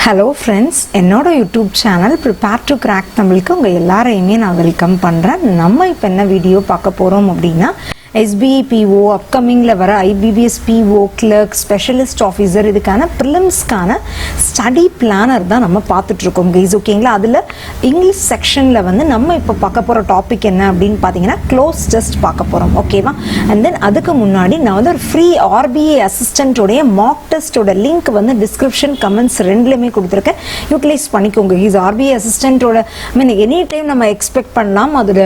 Hello friends, என்னோட YouTube channel Prepare to Crack தமிழுக்கு உங்கள் எல்லாரையுமே நான் வெல்கம் பண்ணுறேன். நம்ம இப்போ என்ன வீடியோ பார்க்க போகிறோம் அப்படின்னா SBI PO அப்கமிங்கில் வர IBBS PO clerk specialist officer இதுக்கான ப்ரிலிம்ஸ்க்கான ஸ்டடி பிளானர் தான் நம்ம பார்த்துட்ருக்கோம் கைஸ். ஓகேங்களா, அதில் இங்கிலீஷ் செக்ஷனில் வந்து நம்ம இப்போ பார்க்க போகிற டாபிக் என்ன அப்படின்னு பார்த்தீங்கன்னா க்ளோஸ் டெஸ்ட் பார்க்க போகிறோம். ஓகேவா, அண்ட் தென் அதுக்கு முன்னாடி நான் வந்து ஒரு ஃப்ரீ RBI அசிஸ்டண்ட்டோடைய மாக் டெஸ்ட்டோட லிங்க் வந்து டிஸ்கிரிப்ஷன் கமெண்ட்ஸ் ரெண்டுலேயுமே கொடுத்துருக்கேன். யூட்டிலைஸ் பண்ணிக்கோங்க கைஸ். RBI அசிஸ்டண்ட்டோட எனி டைம் நம்ம எக்ஸ்பெக்ட் பண்ணலாம். அதில்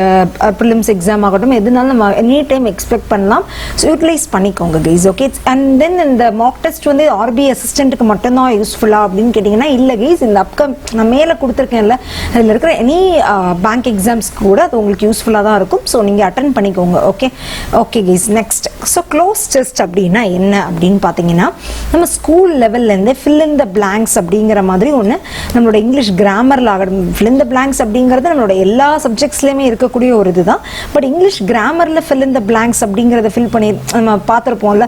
ப்ரிலிம்ஸ் எக்ஸாம் ஆகட்டும் எதுனாலும் நம்ம எனி டைம் எக்ஸ்பெக்ட் பண்ணலாம். ஸோ யூட்டிலைஸ் பண்ணிக்கோங்க கைஸ். ஓகே, அண்ட் தென் இந்த மாக் டெஸ்ட் வந்து RBI அசிஸ்டண்ட்டுக்கு மட்டும்தான் யூஸ்ஃபுல்லா அப்படின்னு கேட்டிங்கன்னா இல்லை கைஸ். இந்த நான் மேலே கொடுத்துருக்கேன்ல, அதில் இருக்கிற எனி பேங்க் எக்ஸாம்ஸ்க்கு கூட அது உங்களுக்கு யூஸ்ஃபுல்லாக தான் இருக்கும். ஸோ நீங்கள் அட்டன் பண்ணிக்கோங்க. Okay guys, next so cloze test அப்படின்னா என்ன அப்படின்னு பார்த்தீங்கன்னா நம்ம ஸ்கூல் லெவல்லேருந்து ஃபில் இன் த பிளாங்க்ஸ் அப்படிங்கிற மாதிரி ஒன்று நம்மளோட இங்கிலீஷ் கிராமரில் ஆகட்டும். ஃபில் இன் த பிளாங்க்ஸ் அப்படிங்கிறது நம்மளோட எல்லா சப்ஜெக்ட்ஸ்லேயுமே இருக்கக்கூடிய ஒரு இது தான். பட் இங்கிலீஷ் கிராமரில் ஃபில் இன் த பிளாங்க்ஸ் அப்படிங்கிறத ஃபில் பண்ணி நம்ம பார்த்துருப்போம்ல,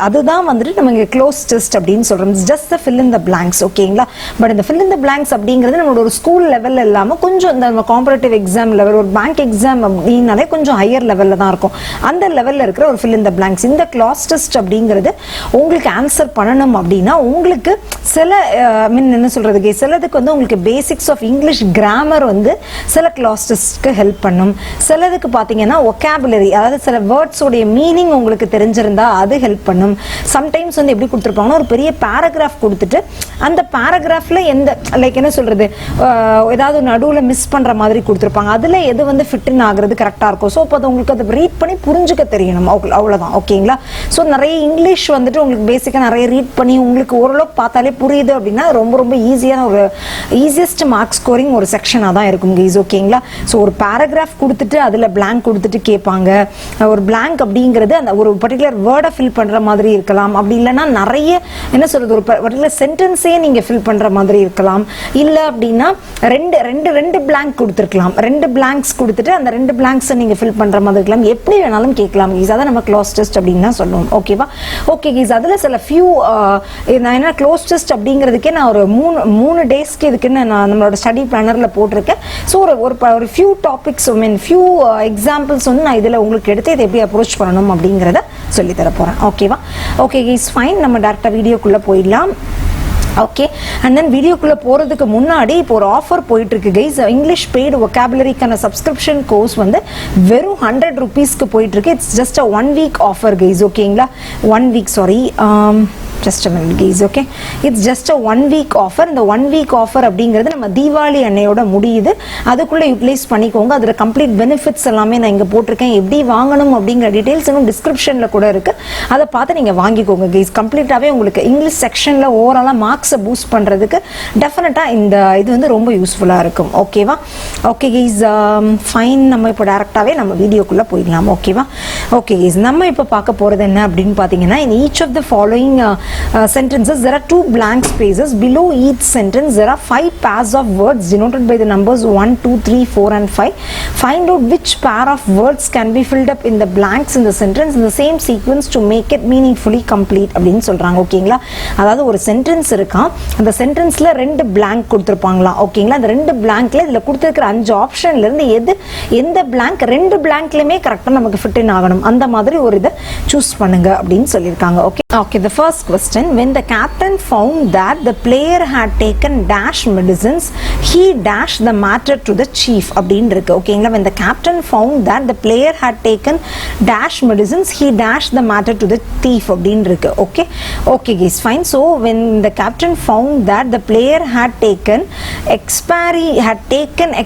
அதுதான் வந்துட்டு நம்ம இங்கே க்ளோஸ் டெஸ்ட் அப்படின்னு சொல்கிறோம். Just the fill in the blanks. ஓகேங்களா, பட் இந்த ஃபில் இன் த பிளாங்க்ஸ் அப்படிங்கிறது நம்மளோட ஒரு ஸ்கூல் லெவலில் இல்லாமல் கொஞ்சம் இந்த நம்ம காம்பரேட்டிவ் எக்ஸாம் லெவல், ஒரு பேங்க் எக்ஸாம் அப்படின்னாலே கொஞ்சம் ஹையர் லெவலில் தான் இருக்கும். அந்த லெவலில் இருக்கிற ஒரு ஃபில் இன் த பிளாங்க்ஸ். இந்த க்ளோஸ் டெஸ்ட் அப்படிங்கிறது உங்களுக்கு ஆன்சர் பண்ணணும் அப்படின்னா உங்களுக்கு சில என்ன சொல்றது, சிலதுக்கு வந்து உங்களுக்கு பேசிக்ஸ் ஆஃப் இங்கிலீஷ் கிராமர் வந்து சில க்ளோஸ் டெஸ்ட்க்கு ஹெல்ப் பண்ணும். சிலதுக்கு பார்த்தீங்கன்னா ஒகாபுலரி, அதாவது சில வேர்ட்ஸோடைய மீனிங் உங்களுக்கு தெரிஞ்சிருந்தா அது ஹெல்ப் பண்ணும். சம்டைம்ஸ் வந்து எப்படி கொடுத்துருப்பாங்கன்னா ஒரு பெரிய பேராகிராஃப் கொடுத்துட்டு அந்த பேராகிராஃப்ல எந்த லைக் என்ன சொல்றது, ஏதாவது நடுவில் மிஸ் பண்ற மாதிரி கொடுத்துருப்பாங்க. அதுல எது வந்து ஃபிட் இன் ஆகுறது கரெக்டா இருக்கும். ஸோ அது உங்களுக்கு அதை ரீட் பண்ணி புரிஞ்சுக்க தெரியணும், அவ்வளவுதான். ஓகேங்களா, ஸோ நிறைய இங்கிலீஷ் வந்துட்டு உங்களுக்கு பேசிக்கா நிறைய ரீட் பண்ணி உங்களுக்கு ஓரளவுக்கு பார்த்தாலே புரியுது அப்படின்னா ரொம்ப ரொம்ப ஈஸியான ஒரு ஈஸியஸ்ட் மார்க் ஸ்கோரிங் ஒரு செக்ஷனாக தான் இருக்கும் கைஸ். ஓகேங்களா, ஸோ ஒரு பேராகிராஃப் கொடுத்துட்டு அதில் பிளாங்க் கொடுத்துட்டு கேட்பாங்க. ஒரு பிளாங்க் அப்படிங்கிறது அந்த ஒரு பர்டிகுலர் வேர்டை ஃபில் பண்ற மாதிரி இருக்கலாம். அப்படி இல்லைன்னா நிறைய என்ன சொல்றது, ஒரு பர்டிகுலர் சென்டென்ஸே நீங்க ஃபில் பண்ற மாதிரி இருக்கலாம். இல்லை அப்படின்னா ரெண்டு பிளாங்க் கொடுத்துருக்கலாம். ரெண்டு பிளாங்க்ஸ் கொடுத்துட்டு அந்த ரெண்டு பிளாங்க்ஸை நீங்க ஃபில் பண்ற மாதிரி இருக்கலாம். எப்படி வேணாலும் கேட்கலாம் கைஸ். அதை நம்ம க்ளோஸ் டெஸ்ட் அப்படின்னு தான் சொல்லுவோம். ஓகேவா, ஓகே கைஸ். அதுல சில ஃபியூ நான் என்ன க்ளோஸ் டெஸ்ட் அப்படிங்கிறதுக்கே நான் ஒரு மூணு டேஸ்க்கு இதுக்குன்னு நான் நம்மளோட ஸ்டடி பிளானர்ல போட்டிருக்கேன். ஸோ ஒரு ஃபியூ டாபிக்ஸ் ஃபியூ எக்ஸாம்பிள்ஸ் வந்து நான் இதில் உங்களுக்கு எடுத்து இதை எப்படி அப்ரோச் பண்ணணும் அப்படிங்கிறத சொல்லி தர போறேன். ஓகேவா, ஓகே கைஸ், ஃபைன். நம்ம டேரக்டா வீடியோக்குள்ள போயிடலாம். ஓகே, அண்ட் தென் வீடியோக்குள்ள போறதுக்கு முன்னாடி இப்போ ஒரு ஆஃபர் போயிட்டு இருக்கு கைஸ். இங்கிலீஷ் பெய்டு ஒகாபுலரிக்கான சப்ஸ்கிரிப்ஷன் கோர்ஸ் வந்து வெறும் 100 rupeesக்கு போயிட்டு இருக்கு. It's just a 1 week offer guys. ஓகேங்களா, 1 week, sorry, just a minute guys. Okay, it's just a 1 week offer. இந்த 1 week offer அப்படிங்கிறது நம்ம தீபாவளி அன்னையோட முடியுது. அதுக்குள்ள யூட்டிலைஸ் பண்ணிக்கோங்க. அதில் கம்ப்ளீட் பெனிஃபிட்ஸ் எல்லாமே நான் இங்கே போட்டிருக்கேன். எப்படி வாங்கணும் அப்படிங்கிற டீடைல்ஸ் இன்னும் டிஸ்கிரிப்ஷன்ல கூட இருக்கு. அதை பார்த்து நீங்க வாங்கிக்கோங்க கைஸ். கம்ப்ளீட்டாவே உங்களுக்கு இங்கிலீஷ் செக்ஷன்ல ஓவராலா மார்க்ஸை பூஸ்ட் பண்றதுக்கு டெஃபினட்டா இந்த இது வந்து ரொம்ப யூஸ்ஃபுல்லா இருக்கும். ஓகேவா, ஓகே கைஸ், ஃபைன். நம்ம இப்போ டைரக்டாவே நம்ம வீடியோக்குள்ள போயிடலாம். ஓகேவா, ஓகே கைஸ், நம்ம இப்போ பார்க்க போறது என்ன அப்படின்னு பார்த்தீங்கன்னா in each of the following sentences there are 2 blank spaces. Below each sentence there are 5 pairs of words denoted by the numbers 1, 2, 3, 4 and 5. Find out which pair of words can be filled up in the blanks in the sentence in the same sequence to make it meaningfully complete அப்படின்னு சொல்றாங்க. ஓகேங்களா, அதாவது ஒரு sentence இருக்கா, அந்த சென்டென்ஸ்ல 2 blank கொடுத்திருப்பாங்களா. ஓகேங்களா, அந்த 2 blankல இதுல கொடுத்திருக்கிற 5 ஆப்ஷன்ல இருந்து எந்த blank 2 blankலயுமே கரெக்டா நமக்கு ஃபிட் இன் ஆகணும். அந்த மாதிரி ஒரு இதை சூஸ் பண்ணுங்க அப்படின்னு சொல்லியிருக்காங்க. Okay, the first question, when the captain found that the player had taken dash medicines he dashed the matter to the chief அப்படின்னு இருக்கு. ஓகேங்களா, when the captain found that the player had taken dash medicines he dashed the matter to the thief அப்படின்னு இருக்கு. Okay guys, fine. So when the captain found that the player had taken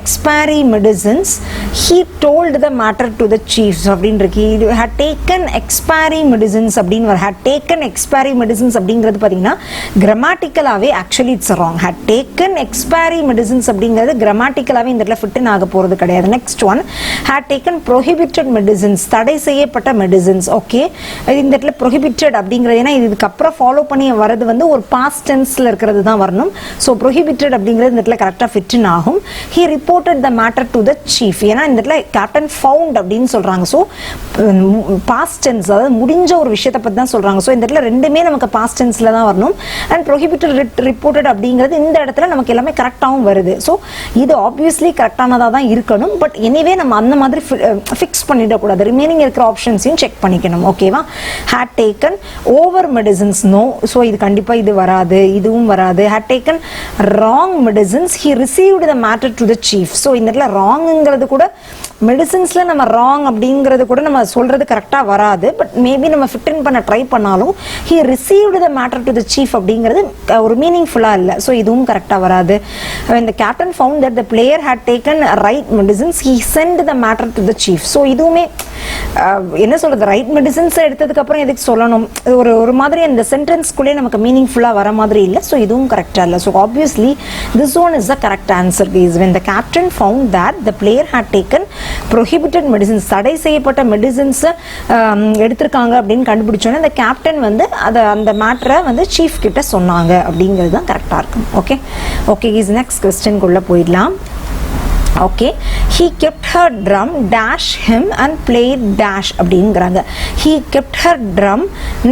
expiry medicines he told the matter to the chief அப்படின்னு இருக்கு. He had taken expiry medicines அப்படின்னு had taken expiry medicines அப்படிங்கிறது பார்த்தீங்கன்னா கிராமட்டிக்கலாவே actually it's wrong. had taken expiry medicines medicines அப்படிங்கிறது கிராமட்டிக்கலாவே இந்த இடத்துல ஃபிட் ஆக போறது கிடையாது. நெக்ஸ்ட் ஒன், had taken prohibited medicines, தடை செய்யப்பட்ட மெடிசின்ஸ். ஓகே, இந்த இடத்துல prohibited அப்படிங்கிறது ஏன்னா இதுக்கு அப்புறம் ஃபாலோ பண்ணி வரது வந்து ஒரு பாஸ்ட் டென்ஸ்ல இருக்கிறது தான் வரணும். ஸோ prohibited அப்படிங்கிறது இந்த இடத்துல கரெக்டாக ஃபிட் ஆகும். he reported the matter to the chief, ஏன்னா இந்த இடத்துல கேப்டன் ஃபவுண்ட் அப்படின்னு சொல்றாங்க. ஸோ பாஸ்ட் டென்ஸ், அதாவது முடிஞ்ச ஒரு விஷயத்தை பற்றி தான் சொல்றாங்க. ஸோ இந்த இடத்துல ரெண்டுமே நமக்கு பாஸ்ட் டென்ஸ்ல தான் வரணும். அண்ட் prohibited reported அப்படிங்கிறது இந்த இடத்துல நமக்கு எல்லாமே கரெக்டாகவும் வருது. ஸோ இது ஆப்வியஸ்லி கரெக்டானதாக தான் இருக்கணும். பட் எனிவே நம்ம அந்த மாதிரி ஃபிக்ஸ் பண்ணிடக்கூடாது. ரிமைனிங் இருக்கிற ஆப்ஷன்ஸையும் செக் பண்ணிக்கணும். ஓகேவா? had taken over medicines, no. So இது கண்டிப்பாக இது வராது, இதுவும் வராது. had taken wrong medicines, he received the matter to the chief. So இந்த இடத்துல ராங்குங்கிறது கூட மெடிசின்ஸ்ல நம்ம ராங் அப்படிங்கிறது கூட நம்ம சொல்றது கரெக்டா வராது. பட் மேபி நம்ம ஃபிட் இன் பண்ண ட்ரை பண்ணாலும் he received the matter to the chief அப்படிங்கிறது ஒரு மீனிங்ஃபுல்லா இல்லை. ஸோ இதுவும் கரெக்டா வராது. when the captain found that the player had taken right medicines, he sent the matter to the chief. So இதுவுமே என்ன சொல்றது, ரைட் மெடிசின்ஸ் எடுத்ததுக்கு அப்புறம் எதுக்கு சொல்லணும், ஒரு மாதிரி இந்த சென்டென்ஸ்குள்ளே நமக்கு மீனிங்ஃபுல்லா வர மாதிரி இல்லை. ஸோ இதுவும் கரெக்டா இல்லை. So obviously this one is the correct answer. when the captain found that the player had taken prohibited medicines, தடை செய்யப்பட்ட மெடிசின்ஸ் எடுத்திருக்காங்க அப்படின்னு கண்டுபிடிச்சோன்னே அந்த கேப்டன் வந்து அந்த மேட்டரை வந்து சீஃப் கிட்ட சொன்னாங்க அப்படிங்கிறது தான் கரெக்டாக இருக்கும். ஓகே ஓகே இஸ் நெக்ஸ்ட் கொஸ்டின்குள்ளே போயிடலாம். Okay, he kept her drum dash him and played dash அப்படிங்கிறாங்க. he kept her drum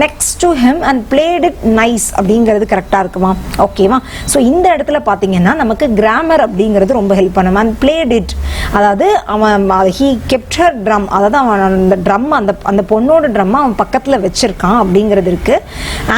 next to him and played it nice அப்படிங்கிறது கரெக்டாக இருக்குமா? ஓகேவா? ஸோ இந்த இடத்துல பார்த்தீங்கன்னா நமக்கு கிராமர் அப்படிங்கிறது ரொம்ப ஹெல்ப் பண்ணும். and played it, அதாவது அவன் he kept her drum, அதாவது அவன் அந்த ட்ரம் அந்த பொண்ணோட ட்ரம்மை அவன் பக்கத்தில் வச்சிருக்கான் அப்படிங்கிறது இருக்கு.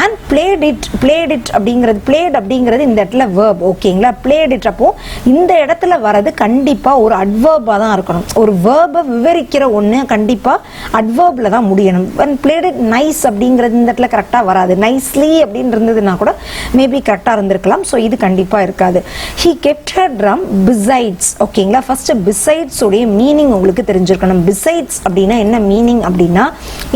and played it அப்படிங்கிறது, played அப்படிங்கிறது இந்த இடத்துல verb. ஓகேங்களா? played it, அப்போ இந்த இடத்துல வரது கண்டிப்பாக ஒரு அட்வர்பா தான் இருக்கணும். ஒரு வேர்பை விவரிக்கிற ஒண்ணு கண்டிப்பா அட்வர்ப்ல தான் முடியணும். when played it nice அப்படிங்கிறது இந்த இடத்துல கரெக்டா வராது. nicely அப்படின்னு இருந்ததுன்னா கூட மேபி கரெக்டா இருந்திருக்கலாம். ஸோ இது கண்டிப்பா இருக்காது. he kept her drum besides. ஓகேங்களா? ஃபர்ஸ்ட் besides உடைய மீனிங் உங்களுக்கு தெரிஞ்சிருக்கணும். besides அப்படின்னா என்ன மீனிங் அப்படின்னா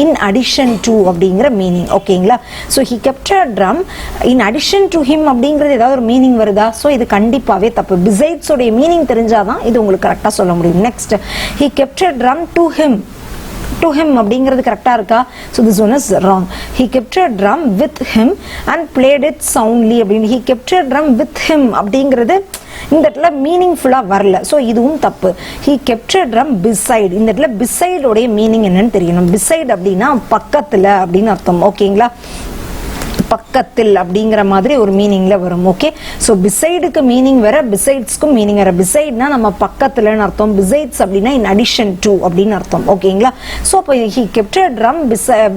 in addition to அப்படிங்கிற மீனிங். ஓகேங்களா? So he kept her drum in addition to him அப்படிங்கிறது ஏதாவது ஒரு மீனிங் வருதா? ஸோ இது கண்டிப்பாவே தப்பு. besides உடைய மீனிங் தெரிஞ்சாதான் இது உங்களுக்கு கரெக்டா சொல்ல முடியும். Next, he kept a drum to him அப்படிங்கிறது கரெக்டா இருக்கா? so this one is wrong. he kept a drum with him and played it soundly அப்படின்னு he kept a drum with him அப்படிங்கிறது இந்த இடத்துல மீனிங்ஃபுல்லா வரல. ஸோ இதுவும் தப்பு. he kept a drum beside, இந்த இடத்துல beside உடைய மீனிங் என்னன்னு தெரியணும். beside அப்படின்னா பக்கத்துல அப்படின்னு அர்த்தம். ஓகேங்களா? பக்கத்தில் அப்படிங்கிற மாதிரி ஒரு மீனிங்ல வரும். ஓகே, ஸோ பிசைடுக்கு மீனிங் வேற, பிசைட்ஸ்க்கும் மீனிங் வேற. பிசைட்னா நம்ம பக்கத்துலன்னு அர்த்தம், பிசைட்ஸ் அப்படின்னா இன் அடிஷன் டு அப்படின்னு அர்த்தம். ஓகேங்களா? ஸோ அப்போ he kept a drum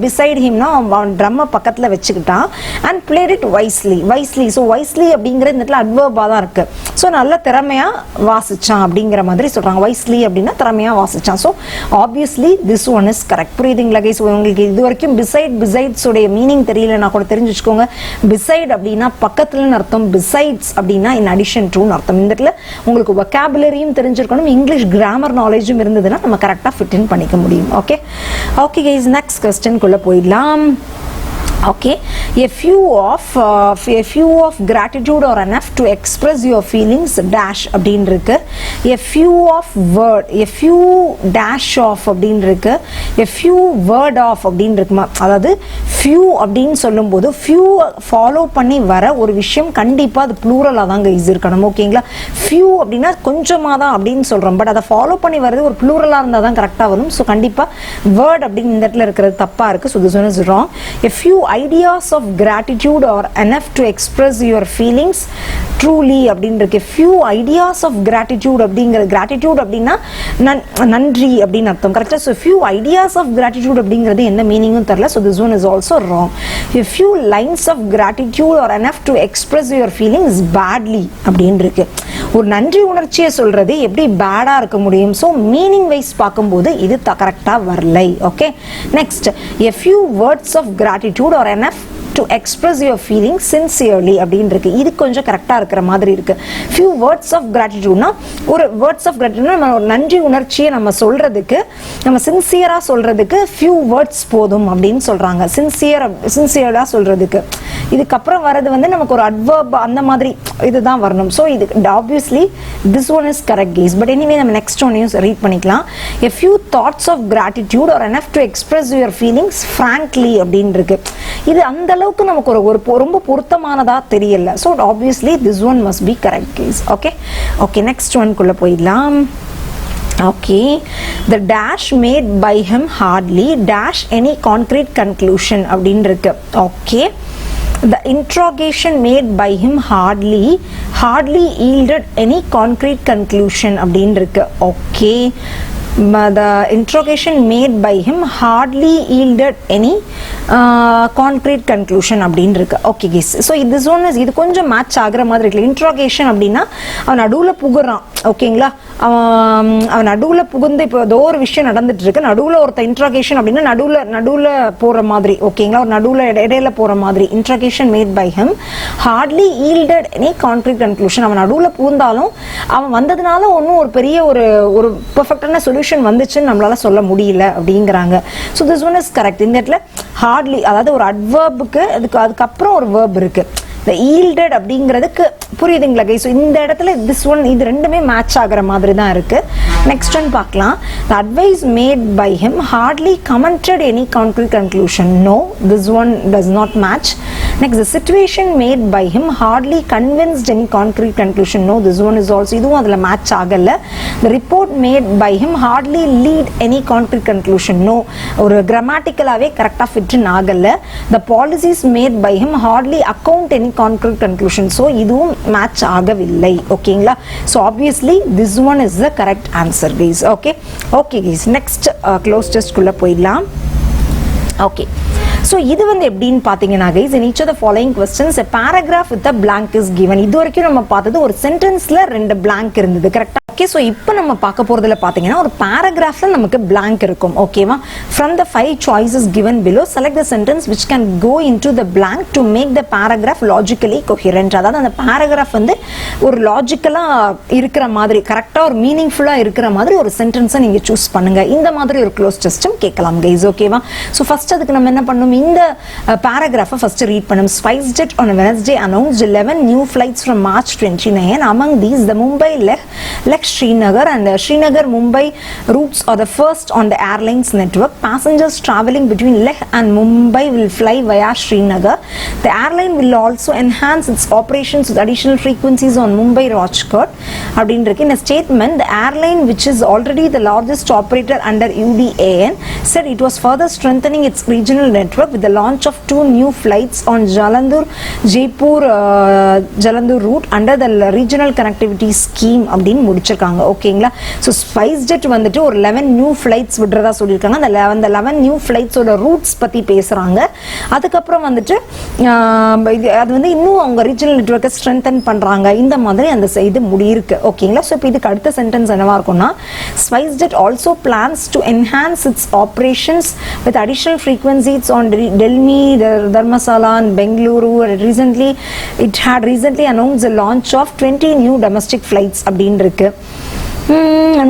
beside himனா அவன் ட்ரம்மை பக்கத்துல வச்சுக்கிட்டான். and played it wisely. So wisely அப்படிங்கிற இந்த இடத்துல அட்வர்பா தான் இருக்கு. ஸோ நல்ல திறமையா வாசிச்சான் அப்படிங்கிற மாதிரி சொல்றாங்க. wisely அப்படின்னா திறமையா வாசிச்சான். So obviously this one is correct. புரியுதுங்களா கைஸ்? உங்களுக்கு இது வரைக்கும் பிசைட்ஸ் உடைய மீனிங் தெரியலன்னா கூட தெரிஞ்சு beside அப்படின்னா பக்கத்துலன்னு அர்த்தம், besides அப்படின்னா in addition to அர்த்தம். இந்த இடத்துல உங்களுக்கு vocabularyயும் தெரிஞ்சிருக்கணும், இங்கிலீஷ் கிராமர் நாலேஜும் இருந்ததுன்னா நம்ம கரெக்டா ஃபிட் இன் பண்ணிக்க முடியும். Okay okay guys, next question குள்ள போயிடலாம். Okay, a few of gratitude or enough to express your feelings dash அப்படினு இருக்கு. a few dash of அப்படினு இருக்கு. a few word of அப்படினு இருக்குமா? அதாவது few அப்படினு சொல்லும்போது few ஃபாலோ பண்ணி வர ஒரு விஷயம் கண்டிப்பா அது ப்ளூரலா தான் கைஸ் இருக்கணும். ஓகேங்களா? few அப்படினா கொஞ்சமா தான் அப்படினு சொல்றோம். பட் அதை ஃபாலோ பண்ணி வரது ஒரு ப்ளூரலா இருந்தா தான் கரெக்டா வரும். சோ கண்டிப்பா word அப்படினு இந்த இடத்துல இருக்கிறது தப்பா இருக்கு. so this one is wrong. a few ideas of gratitude or enough to express your feelings truly அப்படினு இருக்கு. few ideas of gratitude அப்படிங்கிற gratitude அப்படினா நன்றி அப்படினு அர்த்தம். கரெக்ட்டா? so few ideas of gratitude அப்படிங்கிறது என்ன மீனிங்கும் தெரியல. so this one is also wrong. a few lines of gratitude or enough to express your feelings badly அப்படினு இருக்கு. ஒரு நன்றி உணர்ச்சியை சொல்றது எப்படி பேடா இருக்க முடியும்? so மீனிங் வைஸ் பார்க்கும்போது இது கரெக்ட்டா வரலை. Okay, next, a few words of gratitude or enough to express your feelings sincerely அப்படின்னு இருக்கு. இது கொஞ்சம் கரெக்டா இருக்கிற மாதிரி இருக்கு. few words of gratitude னா ஒரு words of gratitude நம்ம நன்றி உணர்ச்சியை நம்ம சொல்றதுக்கு நம்ம சின்சியரா சொல்றதுக்கு few words போதும் அப்படின்னு சொல்றாங்க. சின்சியரா சொல்றதுக்கு இதுக்கப்புறம் வரது வந்து நமக்கு ஒரு adverb அந்த மாதிரி இதுதான் வரணும். ஸோ இது obviously this one is correct guys. But anyway நம்ம next one read பண்ணிக்கலாம். a few thoughts of gratitude are enough to express your feelings frankly அப்படின்னு இருக்கு. இது அந்த அளவுக்கு நமக்கு ஒரு ரொம்ப பொருத்தமானதா தெரியல. So obviously this one must be correct guys. okay next one குள்ள போயிடலாம். okay the dash made by him hardly dash any concrete conclusion அப்படின்னு இருக்கு. okay the interrogation made by him hardly yielded any concrete conclusion அப்படின்னு இருக்கு. okay the interrogation made by him hardly yielded any concrete conclusion அப்படின்னு இருக்கு. okay guys so this one is இது கொஞ்சம் match ஆகுற மாதிரி இருக்கு. interrogation அப்படின்னா அவன் நடுவுல புகுறான். ஓகேங்களா அவன் நடுவுல புகுந்து இப்போ ஏதோ ஒரு விஷயம் நடந்துட்டு இருக்கு, நடுவுல ஒருத்த இன்ட்ராகேஷன் அப்படின்னா நடுவுல போற மாதிரி. ஓகேங்களா ஒரு நடுவுல இடையில போற மாதிரி. Intercession made by him hardly yielded any concrete conclusion. அவன் நடுவுல புகுந்தாலும் அவன் வந்ததுனால ஒன்றும் ஒரு பெரிய ஒரு பெர்ஃபெக்டான சொல்யூஷன் வந்துச்சுன்னு நம்மளால சொல்ல முடியல அப்படிங்கிறாங்க. So this one is correct. இந்த இடத்துல ஹார்ட்லி அதாவது ஒரு அட்வர்புக்கு அதுக்கப்புறம் ஒரு வேர்ப் இருக்கு. the yielded அப்படிங்கிறதுக்கு புரியுதுங்களா கைஸ்? இந்த இடத்துல this one இது ரெண்டுமே மேட்ச் ஆகிற மாதிரி தான் இருக்கு. நெக்ஸ்ட் ஒன் பார்க்கலாம். the advice made by him hardly commented any concrete conclusion. no this one does not match. next the situation made by him hardly convinced any concrete conclusion. no this one is also இதுவும் அதுல match ஆகல. the report made by him hardly lead any concrete conclusion. no ஒரு கிராமட்டிக்கலாவே கரெக்டா fit ஆகல. the policies made by him hardly account any concrete conclusion. so இதுவும் match ஆகவில்லை. ஓகேங்களா so obviously this one is the correct answer guys. okay guys next close test குள்ள போயிடலாம். okay so இது வந்து எப்படின்னு பாத்தீங்கன்னா guys in each of the following questions a paragraph with a blank is given. இது வரைக்கும் நம்ம பார்த்தது ஒரு சென்டென்ஸ்ல ரெண்டு blank இருந்தது கரெக்ட்டா. ஓகே so இப்போ நம்ம பார்க்க போறதுல பாத்தீங்கன்னா ஒரு paragraphல நமக்கு blank இருக்கும். ஓகேவா from the 5 choices given below select the sentence which can go into the blank to make the paragraph logically coherent. அதாவது அந்த paragraph வந்து ஒரு லாஜிக்கலா இருக்கிற மாதிரி கரெக்ட்டா ஒரு மீனிங்ஃபுல்லா இருக்கிற மாதிரி ஒரு சென்டென்ஸை நீங்க சூஸ் பண்ணுங்க. இந்த மாதிரி ஒரு க்ளோஸ் டெஸ்டும் கேட்கலாம் guys. ஓகேவா so first அதுக்கு நம்ம என்ன பண்ணணும், இந்த paragraph first read பண்ணணும். SpiceJet on Wednesday announced 11 new flights from March 29. Among these the Mumbai Leh Srinagar and the Srinagar Mumbai routes are the first on the airlines network. Passengers traveling between Leh and Mumbai will fly via Srinagar. The airline will also enhance its operations with additional frequencies on Mumbai Rajkot. அப்படின்றது in a statement the airline which is already the largest operator under UDAN said it was further strengthening its regional network with the launch of 2 new flights on Jalandhar Jaipur Jalandhar route under the regional connectivity scheme அப்படின்னு முடிச்சிருக்காங்க. ஓகேங்களா so SpiceJet வந்துட்டு ஒரு 11 new ஃளைட்ஸ் விடுறதா சொல்லிருக்காங்க. அந்த 11 new ஃளைட்ஸோட roots பத்தி பேசுறாங்க. அதுக்கப்புறம் வந்துட்டு அது வந்து இன்னும் அவங்க ரீஜனல் நெட்வொர்க்கை ஸ்ட்ரென்தன் பண்றாங்க. இந்த மாதிரி அந்த இது முடியிருக்கு. ஓகேங்களா so இப்போ இதுக்கு அடுத்த சென்டென்ஸ் என்னவா இருக்கும்னா SpiceJet also plans to enhance its operations with additional frequencies on Delhi, Dharmasala and Bengaluru. It had recently announced the launch of 20 new domestic flights அப்படின்னு இருக்கு.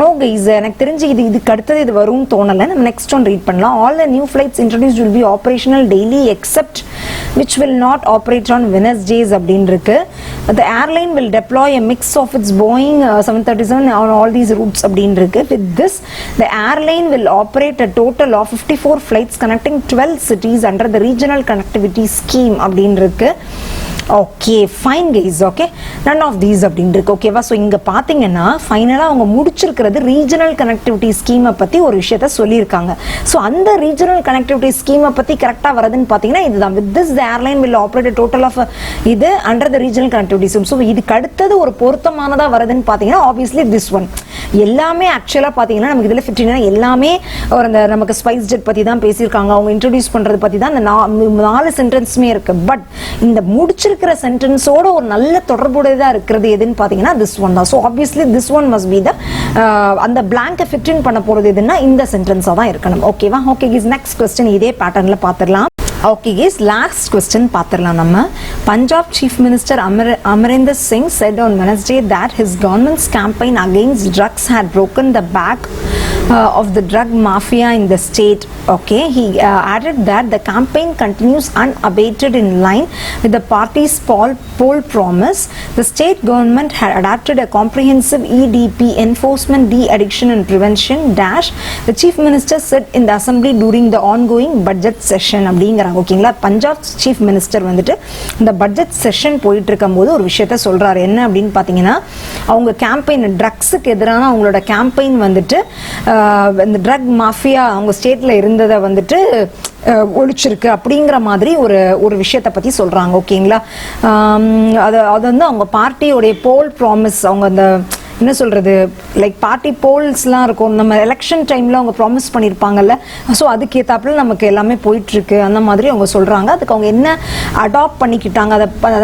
நோ கைஸ் எனக்கு தெரிஞ்சு இதுக்கு அடுத்தது இது வரும்னு தோணலை. நம்ம நெக்ஸ்ட் ஒன் ரீட் பண்ணலாம். All the new flights introduced will be operational daily accept which will not operate on Wednesdays அப்படின்னு இருக்கு. The airline will deploy a mix of its Boeing 737 on all these routes அப்படின்னு இருக்கு. With this the airline will operate a total of 54 flights connecting 12 cities under the regional connectivity scheme அப்படின்னு இருக்கு. Okay fine guys. Okay none of these அப்படின்னு இருக்கு. ஓகேவா so இங்கே பார்த்தீங்கன்னா ஃபைனலாக அவங்க முடிச்சிருக்கிறது ரீஜனல் கனெக்டிவிட்டி ஸ்கீமை பற்றி ஒரு விஷயத்த சொல்லியிருக்காங்க. ஸோ அந்த ரீஜனல் கனெக்டிவிட்டி ஸ்கீமை பற்றி கரெக்டாக வருதுன்னு பார்த்தீங்கன்னா இதுதான். With this the airline will operate total of இது under the regional connectivity scheme. So இதுக்கு அடுத்தது ஒரு பொருத்தமானதாக வருதுன்னு பார்த்தீங்கன்னா ஆப்வியஸ்லி திஸ் ஒன். எல்லாமே ஆக்சுவலாக பார்த்தீங்கன்னா நமக்கு இதில் ஃபிஃப்டினா எல்லாமே ஒரு அந்த நமக்கு SpiceJet பற்றி தான் பேசியிருக்காங்க. அவங்க இன்ட்ரடியூஸ் பண்ணுறது பற்றி தான் அந்த 4 சென்டென்ஸுமே இருக்கு. பட் இந்த முடிச்சிருக்கிற சென்டென்ஸோட ஒரு நல்ல தொடர்புடையதா இருக்கிறது எதுன்னு பார்த்தீங்கன்னா திஸ் ஒன் தான். So obviously this one must be the அந்த பிளாங்கை ஃபிட் இன் பண்ண போகிறது எதுன்னா இந்த சென்டென்ஸாக தான் இருக்கணும். ஓகேவா ஓகே நெக்ஸ்ட் கொஸ்டின் இதே பேட்டர்னில் பார்த்துடலாம். Okay guys, last question பார்த்திரலாம் நம்ம. Punjab Chief Minister Amarinder Singh said on Wednesday that his government's campaign against drugs had broken the back of the drug mafia in the state. Okay, he added that the campaign continues unabated in line with the party's poll promise. The state government had adopted a comprehensive EDP, enforcement, de-addiction and prevention dash, the chief minister said in the assembly during the ongoing budget session. அப்படிங்கறாங்க. ஓகேங்களா, Punjab chief minister வந்துட்டு இந்த budget session போயிட்டு இருக்கும்போது ஒரு விஷயத்த சொல்றாரு. என்ன அப்படின்னு பாத்தீங்கன்னா, அவங்க கேம்பெயின் ட்ரக்ஸுக்கு எதிரான அவங்களோட கேம்பெயின் வந்துட்டு இந்த ட்ரக் மாஃபியா அவங்க ஸ்டேட்ல இருந்ததை வந்துட்டு ஒழிச்சிருக்கு அப்படிங்கிற மாதிரி ஒரு விஷயத்தை பத்தி சொல்றாங்க. ஓகேங்களா, அது வந்து அவங்க பார்ட்டியோடைய போல் ப்ராமிஸ், அவங்க அந்த என்ன சொல்றது, லைக் பார்ட்டி போல்ஸ்லாம் இருக்கும், நம்ம எலெக்ஷன் டைம்ல அவங்க ப்ராமிஸ் பண்ணியிருப்பாங்கல்ல, ஸோ அதுக்கு ஏத்தாப்புல நமக்கு எல்லாமே போயிட்டு இருக்கு அந்த மாதிரி அவங்க சொல்றாங்க. அதுக்கு அவங்க என்ன அடாப்ட் பண்ணிக்கிட்டாங்க,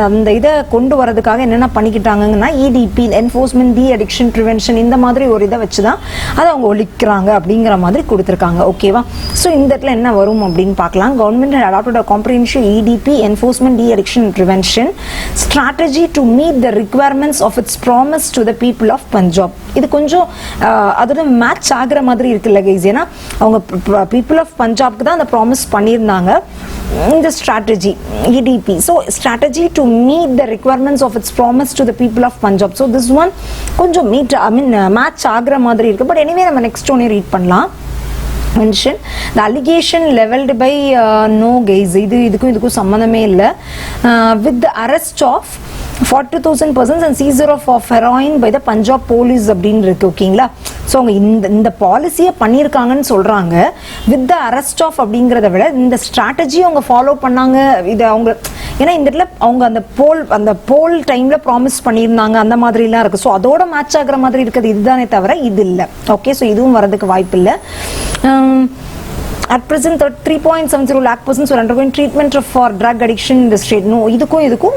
அந்த இதை கொண்டு வரதுக்காக என்னென்ன பண்ணிக்கிட்டாங்கன்னா, இடிபி, என்ஃபோர்ஸ்மெண்ட், டி அடிக்ஷன் ப்ரிவென்ஷன், இந்த மாதிரி ஒரு இதை வச்சுதான் அதை அவங்க ஒழிக்கிறாங்க அப்படிங்கிற மாதிரி கொடுத்துருக்காங்க. ஓகேவா, ஸோ இந்த இடத்துல என்ன வரும் அப்படின்னு பார்க்கலாம். Government adopted comprehensive EDP, enforcement, de addiction prevention strategy to meet the requirements of its promise to the people of Punjab. இது கொஞ்சம் அதோட மேட்ச் ஆகிற மாதிரி இருக்குல்ல கைஸ், ஏன்னா அவங்க பீப்புள் ஆஃப் பஞ்சாப்க்கு தான் அந்த ப்ராமிஸ் பண்ணியிருந்தாங்க இந்த strategy EDP. So strategy to meet the requirements of its promise to the people of Punjab. So this one கொஞ்சம் match ஆகிற மாதிரி இருக்கு. But anyway நம்ம next one read பண்ணலாம். Mention the allegation leveled by no guys, இதுக்கும் சம்பந்தமே இல்லை, with the arrest of 42,000 persons and seizure of heroin by the Punjab police அப்படின்னு இருக்கு. ஓகேங்களா, ஸோ அவங்க இந்த பாலிசியை பண்ணியிருக்காங்கன்னு சொல்றாங்க. வித் த அரெஸ்ட் ஆஃப் அப்படிங்கிறத விட இந்த ஸ்ட்ராட்டஜி அவங்க ஃபாலோ பண்ணாங்க. இது அவங்க ஏன்னா இந்த இடத்துல அவங்க அந்த போல் டைம்ல ப்ராமிஸ் பண்ணியிருந்தாங்க அந்த மாதிரிலாம் இருக்கு. ஸோ அதோட மேட்ச் ஆகிற மாதிரி இருக்குது இதுதானே தவிர இது இல்லை. ஓகே, ஸோ இதுவும் வரதுக்கு வாய்ப்பு இல்லை. At present 3.70 lakh persons were undergoing treatment for drug addiction in the state. No, இதுக்கும்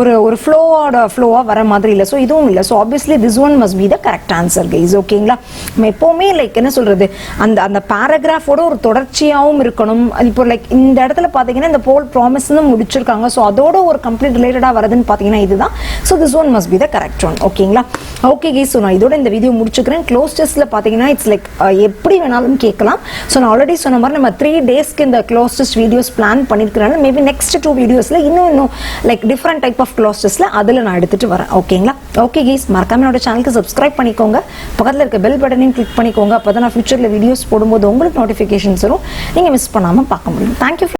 ஒரு ஃப்ளோவா வர மாதிரி இல்லை. ஸோ இதுவும் இல்லை. So obviously this one must be the correct answer guys. ஓகேங்களா, நம்ம எப்போவுமே லைக் என்ன சொல்றது, அந்த பேராகிராஃபோட ஒரு தொடர்ச்சியாகவும் இருக்கணும். இப்போ லைக் இந்த இடத்துல பார்த்தீங்கன்னா இந்த போல் ப்ராமிஸ்னு முடிச்சிருக்காங்க. ஸோ அதோட ஒரு கம்ப்ளீட் ரிலேட்டடாக வருதுன்னு பார்த்தீங்கன்னா இதுதான். So this one must be the correct one. ஓகேங்களா, ஓகே கைஸ், ஸோ நான் இதோட இந்த வீடியோ முடிச்சுக்கிறேன். க்ளோஸ் டெஸ்ட்ல பார்த்தீங்கன்னா இட்ஸ் லைக் எப்படி வேணாலும் கேட்கலாம். ஸோ நான் ஆல்ரெடி சொன்ன மாதிரி நம்ம 3 daysக்கு இந்த க்ளோஸ் டெஸ்ட் வீடியோஸ் பிளான் பண்ணியிருக்கிறேன். மேபி நெக்ஸ்ட் 2 வீடியோஸ்ல இன்னும் like different type of cloze டெஸ்ட்ல அதில் நான் எடுத்துட்டு வரேன். ஓகேங்களா, ஓகே கைஸ், மறக்காம என்னோட சேனலுக்கு சப்ஸ்கிரைப் பண்ணிக்கோங்க, பக்கத்தில் இருக்க பெல் பட்டனையும் கிளிக் பண்ணிக்கோங்க. அப்போ தான் நான் ஃபியூச்சரில் வீடியோஸ் போடும்போது உங்களுக்கு நோட்டிஃபிகேஷன்ஸ் வரும், நீங்கள் மிஸ் பண்ணாமல் பார்க்க முடியும். தேங்க்யூ.